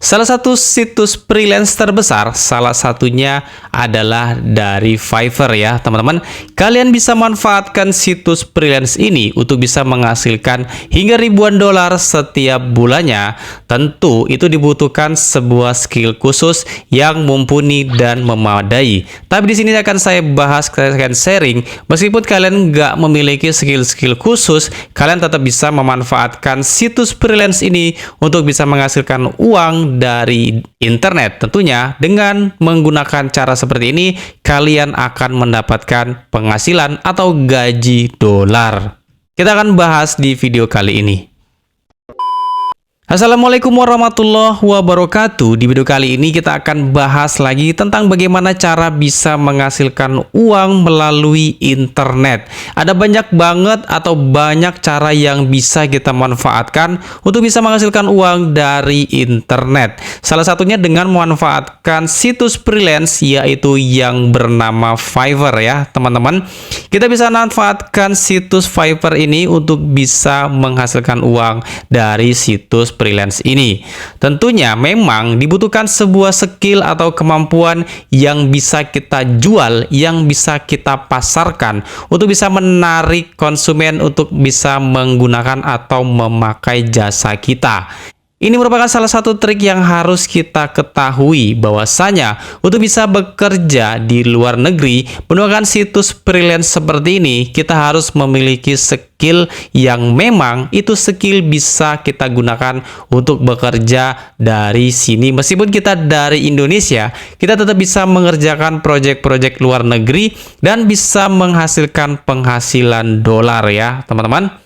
Salah satu situs freelance terbesar, salah satunya adalah dari Fiverr ya teman-teman. Kalian bisa manfaatkan situs freelance ini untuk bisa menghasilkan hingga ribuan dolar setiap bulannya. Tentu itu dibutuhkan sebuah skill khusus yang mumpuni dan memadai. Tapi di sini akan saya bahas, saya akan sharing, meskipun kalian nggak memiliki skill-skill khusus, kalian tetap bisa memanfaatkan situs freelance ini untuk bisa menghasilkan uang dari internet. Tentunya dengan menggunakan cara seperti ini kalian akan mendapatkan penghasilan atau gaji dolar. Kita akan bahas di video kali ini. Assalamualaikum warahmatullahi wabarakatuh. Di video kali ini kita akan bahas lagi tentang bagaimana cara bisa menghasilkan uang melalui internet. Ada banyak banget atau banyak cara yang bisa kita manfaatkan untuk bisa menghasilkan uang dari internet. Salah satunya dengan memanfaatkan situs freelance, yaitu yang bernama Fiverr ya teman-teman. Kita bisa manfaatkan situs Fiverr ini untuk bisa menghasilkan uang dari situs freelance ini. Tentunya memang dibutuhkan sebuah skill atau kemampuan yang bisa kita jual, yang bisa kita pasarkan untuk bisa menarik konsumen untuk bisa menggunakan atau memakai jasa kita. Ini merupakan salah satu trik yang harus kita ketahui, bahwasanya untuk bisa bekerja di luar negeri menggunakan situs freelance seperti ini, kita harus memiliki skill yang memang itu skill bisa kita gunakan untuk bekerja dari sini. Meskipun kita dari Indonesia, kita tetap bisa mengerjakan proyek-proyek luar negeri dan bisa menghasilkan penghasilan dolar ya teman-teman.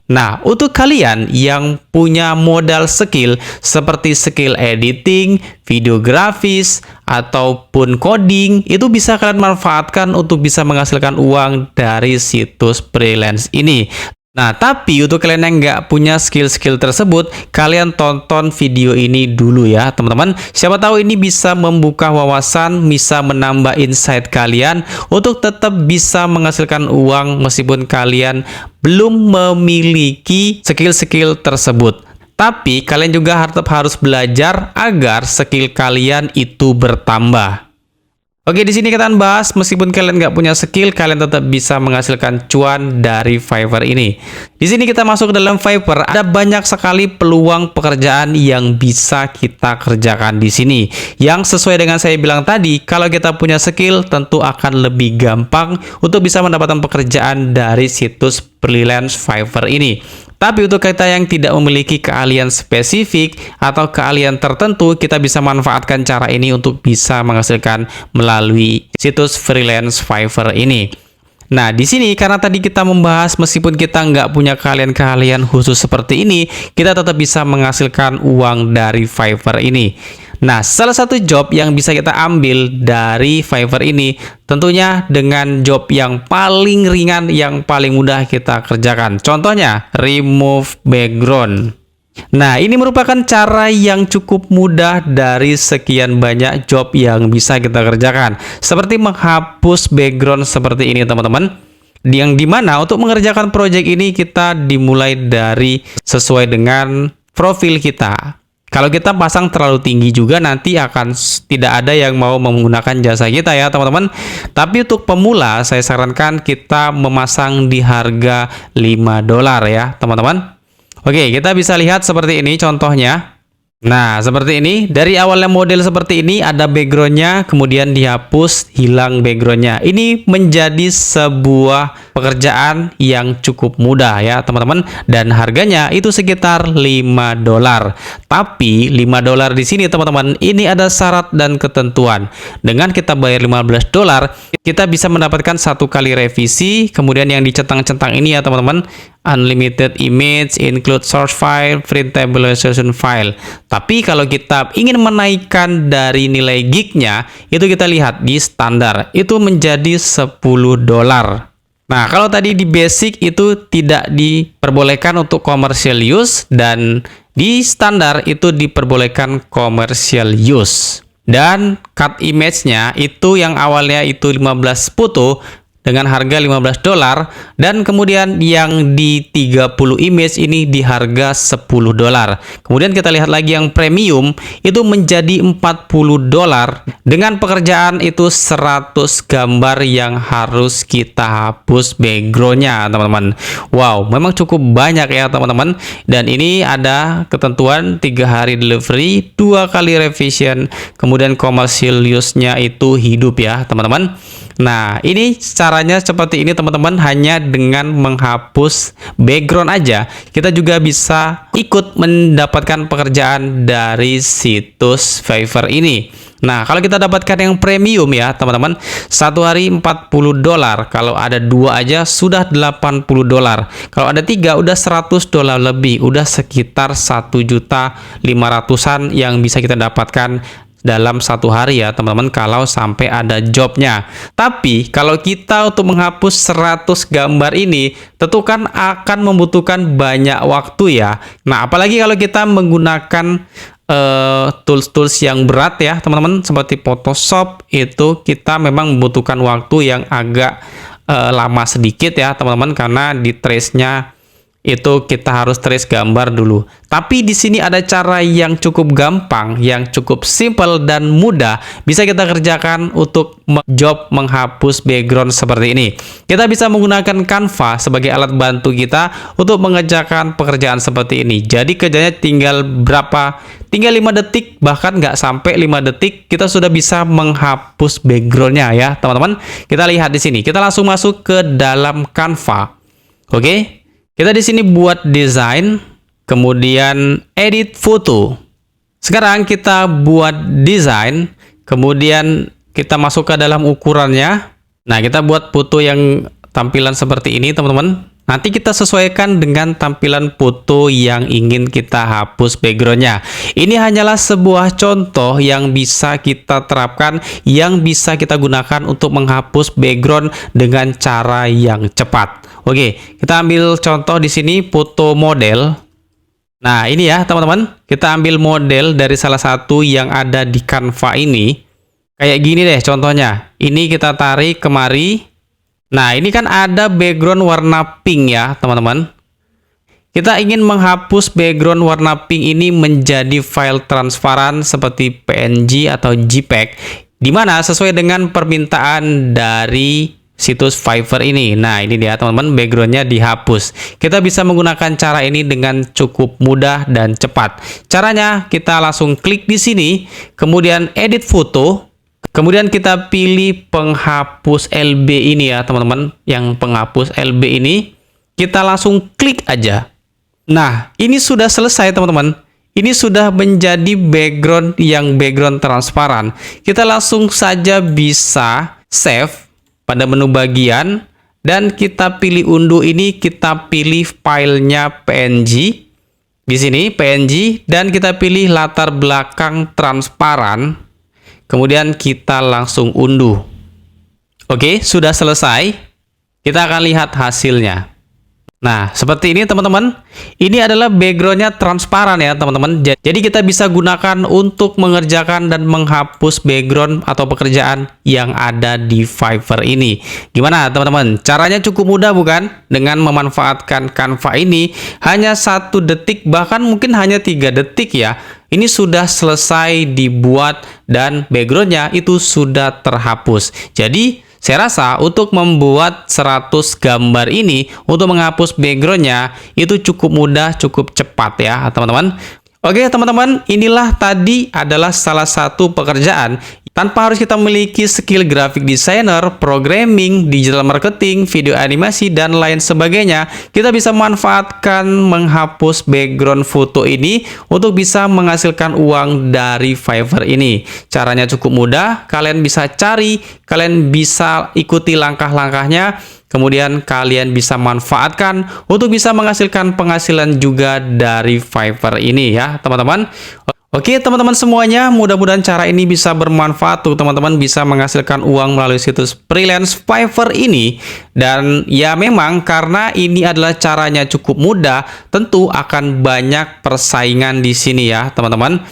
Nah, untuk kalian yang punya modal skill seperti skill editing, videografis, ataupun coding, itu bisa kalian manfaatkan untuk bisa menghasilkan uang dari situs freelance ini. Nah, tapi untuk kalian yang nggak punya skill-skill tersebut, kalian tonton video ini dulu ya teman-teman. Siapa tahu ini bisa membuka wawasan, bisa menambah insight kalian untuk tetap bisa menghasilkan uang meskipun kalian belum memiliki skill-skill tersebut. Tapi kalian juga harus belajar agar skill kalian itu bertambah. Oke, di sini kita akan bahas, meskipun kalian nggak punya skill, kalian tetap bisa menghasilkan cuan dari Fiverr ini. Di sini kita masuk ke dalam Fiverr, ada banyak sekali peluang pekerjaan yang bisa kita kerjakan di sini. Yang sesuai dengan saya bilang tadi, kalau kita punya skill, tentu akan lebih gampang untuk bisa mendapatkan pekerjaan dari situs freelance Fiverr ini. Tapi untuk kita yang tidak memiliki keahlian spesifik atau keahlian tertentu, kita bisa manfaatkan cara ini untuk bisa menghasilkan melalui situs freelance Fiverr ini. Nah, di sini karena tadi kita membahas meskipun kita nggak punya keahlian-keahlian khusus seperti ini, kita tetap bisa menghasilkan uang dari Fiverr ini. Nah, salah satu job yang bisa kita ambil dari Fiverr ini tentunya dengan job yang paling ringan, yang paling mudah kita kerjakan. Contohnya, remove background. Nah, ini merupakan cara yang cukup mudah dari sekian banyak job yang bisa kita kerjakan. Seperti menghapus background seperti ini teman-teman. Yang dimana untuk mengerjakan proyek ini kita dimulai dari sesuai dengan profil kita. Kalau kita pasang terlalu tinggi juga nanti akan tidak ada yang mau menggunakan jasa kita ya teman-teman. Tapi untuk pemula saya sarankan kita memasang di harga 5 dolar ya teman-teman. Oke, kita bisa lihat seperti ini contohnya. Nah, seperti ini. Dari awalnya model seperti ini, ada backgroundnya, kemudian dihapus, hilang backgroundnya. Ini menjadi sebuah pekerjaan yang cukup mudah ya teman-teman. Dan harganya itu sekitar 5 dolar. Tapi 5 dolar di sini teman-teman, ini ada syarat dan ketentuan. Dengan kita bayar 15 dolar, kita bisa mendapatkan 1 kali revisi. Kemudian yang dicentang-centang ini ya teman-teman, unlimited image, include source file, printable resolution file. Tapi kalau kita ingin menaikkan dari nilai gignya, itu kita lihat di standar, itu menjadi 10 dolar. Nah, kalau tadi di basic itu tidak diperbolehkan untuk commercial use, dan di standar itu diperbolehkan commercial use. Dan cut image-nya itu yang awalnya itu 15 foto, dengan harga $15 dan kemudian yang di 30 image ini di harga $10. Kemudian kita lihat lagi yang premium itu menjadi $40 dengan pekerjaan itu 100 gambar yang harus kita hapus backgroundnya, teman-teman. Wow, memang cukup banyak ya teman-teman, dan ini ada ketentuan 3 hari delivery, 2 kali revision, kemudian commercial use-nya itu hidup ya teman-teman. Nah, ini caranya seperti ini teman-teman, hanya dengan menghapus background aja kita juga bisa ikut mendapatkan pekerjaan dari situs Fiverr ini. Nah, kalau kita dapatkan yang premium ya teman-teman, 1 hari $40, kalau ada 2 aja sudah $80, kalau ada 3 udah $100 lebih, udah sekitar 1.500.000-an yang bisa kita dapatkan dalam 1 hari ya teman-teman, kalau sampai ada jobnya. Tapi kalau kita untuk menghapus 100 gambar ini tentu kan akan membutuhkan banyak waktu ya. Nah, apalagi kalau kita menggunakan tools-tools yang berat ya teman-teman, seperti Photoshop, itu kita memang membutuhkan waktu yang agak lama sedikit ya teman-teman, karena di trace-nya itu kita harus trace gambar dulu. Tapi di sini ada cara yang cukup gampang, yang cukup simple dan mudah bisa kita kerjakan untuk job menghapus background seperti ini. Kita bisa menggunakan Canva sebagai alat bantu kita untuk mengerjakan pekerjaan seperti ini. Jadi kerjanya tinggal 5 detik, bahkan nggak sampai 5 detik kita sudah bisa menghapus backgroundnya ya teman-teman. Kita lihat di sini. Kita langsung masuk ke dalam Canva. Oke. Kita di sini buat desain, kemudian edit foto. Sekarang kita buat desain, kemudian kita masuk ke dalam ukurannya. Nah, kita buat foto yang tampilan seperti ini, teman-teman. Nanti kita sesuaikan dengan tampilan foto yang ingin kita hapus backgroundnya. Ini hanyalah sebuah contoh yang bisa kita terapkan, yang bisa kita gunakan untuk menghapus background dengan cara yang cepat. Oke, kita ambil contoh di sini foto model. Nah, ini ya teman-teman, kita ambil model dari salah satu yang ada di Canva ini. Kayak gini deh contohnya. Ini kita tarik kemari. Nah, ini kan ada background warna pink ya teman-teman. Kita ingin menghapus background warna pink ini menjadi file transparan seperti PNG atau JPEG, dimana sesuai dengan permintaan dari situs Fiverr ini. Nah, ini dia teman-teman, backgroundnya dihapus. Kita bisa menggunakan cara ini dengan cukup mudah dan cepat. Caranya kita langsung klik di sini, kemudian edit foto, kemudian kita pilih penghapus LB ini ya teman-teman, yang penghapus LB ini kita langsung klik aja. Nah, ini sudah selesai teman-teman. Ini sudah menjadi background yang background transparan. Kita langsung saja bisa save pada menu bagian, dan kita pilih unduh ini, kita pilih filenya PNG. Di sini PNG, dan kita pilih latar belakang transparan. Kemudian kita langsung unduh. Oke, sudah selesai. Kita akan lihat hasilnya. Nah, seperti ini teman-teman. Ini adalah backgroundnya transparan ya teman-teman. Jadi kita bisa gunakan untuk mengerjakan dan menghapus background atau pekerjaan yang ada di Fiverr ini. Gimana teman-teman? Caranya cukup mudah bukan? Dengan memanfaatkan Canva ini hanya 1 detik, bahkan mungkin hanya 3 detik ya. Ini sudah selesai dibuat dan backgroundnya itu sudah terhapus. Jadi saya rasa untuk membuat 100 gambar ini, untuk menghapus backgroundnya itu cukup mudah, cukup cepat ya teman-teman. Oke teman-teman, inilah tadi adalah salah satu pekerjaan tanpa harus kita memiliki skill graphic designer, programming, digital marketing, video animasi, dan lain sebagainya. Kita bisa memanfaatkan menghapus background foto ini untuk bisa menghasilkan uang dari Fiverr ini. Caranya cukup mudah, kalian bisa cari, kalian bisa ikuti langkah-langkahnya, kemudian kalian bisa manfaatkan untuk bisa menghasilkan penghasilan juga dari Fiverr ini ya teman-teman. Oke teman-teman semuanya, mudah-mudahan cara ini bisa bermanfaat untuk teman-teman bisa menghasilkan uang melalui situs freelance Fiverr ini. Dan ya memang karena ini adalah caranya cukup mudah, tentu akan banyak persaingan di sini ya teman-teman.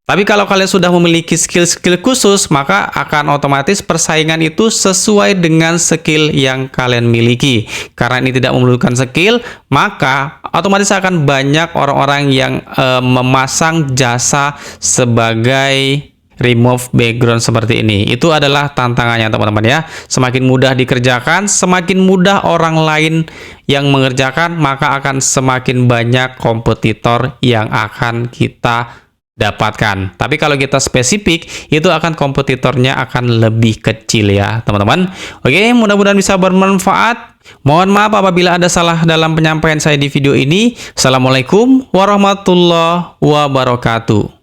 Tapi kalau kalian sudah memiliki skill-skill khusus, maka akan otomatis persaingan itu sesuai dengan skill yang kalian miliki. Karena ini tidak memerlukan skill, maka otomatis akan banyak orang-orang yang memasang jasa sebagai remove background seperti ini. Itu adalah tantangannya teman-teman ya. Semakin mudah dikerjakan, semakin mudah orang lain yang mengerjakan, maka akan semakin banyak kompetitor yang akan kita dapatkan. Tapi kalau kita spesifik, itu akan kompetitornya akan lebih kecil ya teman-teman. Oke, mudah-mudahan bisa bermanfaat. Mohon maaf apabila ada salah dalam penyampaian saya di video ini. Assalamualaikum warahmatullahi wabarakatuh.